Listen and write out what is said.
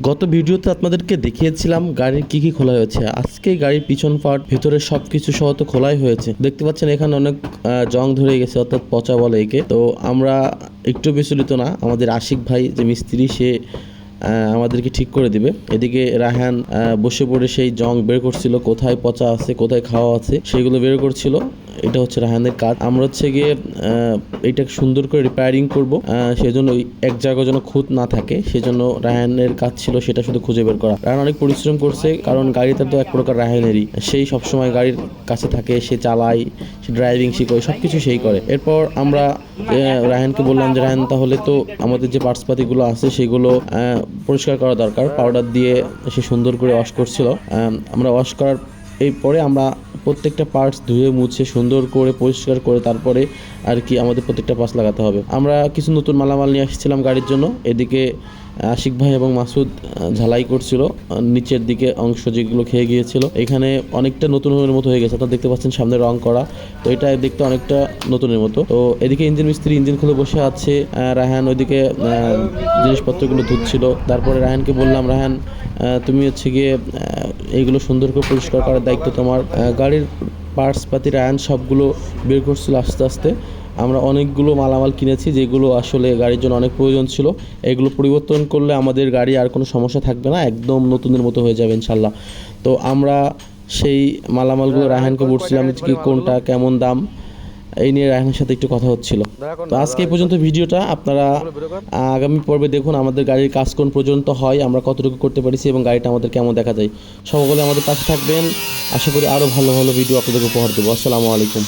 গত ভিডিওতে আপনাদেরকে দেখিয়েছিলাম গাড়ির কি খোলা হয়েছে। আজকে গাড়ির পিছন পার্ট ভেতরে সবকিছু সহ তো খোলাই হয়েছে। দেখতে পাচ্ছেন এখানে অনেক জং ধরে গেছে, অর্থাৎ পচা বলে একে। তো আমরা একটু বিচলিত না, আমাদের আশিক ভাই যে মিস্ত্রি সে আমাদেরকে ঠিক করে দিবে। এদিকে রায়হান বসে পড়ে সেই জং বের করছিল, কোথায় পচা আছে কোথায় খাওয়া আছে সেগুলো বের করছিল। এটা হচ্ছে রায়হানের কাজ। আমরা হচ্ছে গিয়ে এইটাকে সুন্দর করে রিপেয়ারিং করব, সেই জন্য এক জায়গায় যেন খুঁত না থাকে সেজন্য রায়হানের কাজ ছিল সেটা শুধু খুঁজে বের করা। রায়হান অনেক পরিশ্রম করছে, কারণ গাড়িটা তো এক প্রকার রায়হানেরই। সেই সবসময় গাড়ির কাছে থাকে, সে চালায়, সে ড্রাইভিং শিখে, সব কিছু সেই করে। এরপর আমরা রায়হানকে বললাম যে রায়হান তাহলে তো আমাদের যে পার্টসপাতিগুলো আছে সেগুলো পরিষ্কার করা দরকার। পাউডার দিয়ে সে সুন্দর করে ওয়াশ করছিল। আমরা ওয়াশ করার পরে আমরা প্রত্যেকটা পার্টস ধুয়ে মুছে সুন্দর করে পরিষ্কার করে তারপরে আর কি আমাদের প্রত্যেকটা পার্টস লাগাতে হবে। আমরা কিছু নতুন মালামাল নিয়ে আসছিলাম গাড়ির জন্য। এদিকে আশিক ভাই এবং মাসুদ ঝালাই করছিল নিচের দিকে অংশ যেগুলো খেয়ে গিয়েছিল। এখানে অনেকটা নতুনের মতো হয়ে গেছে, আপনারা দেখতে পাচ্ছেন সামনে রং করা, তো এটা দেখতে অনেকটা নতুনের মতো। তো এদিকে ইঞ্জিন মিস্ত্রি ইঞ্জিন খুলে বসে আছে, রায়হান ওইদিকে জিনিসপত্রগুলো ধুচ্ছিল। তারপরে রায়হানকে বললাম, রায়হান তুমি হচ্ছে গিয়ে এইগুলো সুন্দর করে পরিষ্কার করার দায়িত্ব তোমার। গাড়ির পার্টসপাতি রায়হান সবগুলো বের করছিল আস্তে আস্তে। আমরা অনেকগুলো মালামাল কিনেছি যেগুলো আসলে গাড়ির জন্য অনেক প্রয়োজন ছিল। এগুলো পরিবর্তন করলে আমাদের গাড়ি আর কোনো সমস্যা থাকবে না, একদম নতুনের মতো হয়ে যাবে ইনশাল্লাহ। তো আমরা সেই মালামালগুলো রায়হানকে বলছিলাম কি কোনটা কেমন দাম, এই নিয়ে রায়হানের সাথে একটু কথা হচ্ছিল। তো আজকে এই পর্যন্ত ভিডিওটা, আপনারা আগামী পর্বে দেখুন আমাদের গাড়ির কাজ কোন পর্যন্ত হয়, আমরা কতটুকু করতে পারছি এবং গাড়িটা আমাদের কেমন দেখা যায়। সকলে আমাদের পাশে থাকবেন, আশা করি আরও ভালো ভালো ভিডিও আপনাদের উপহার দেবো। আসসালামু আলাইকুম।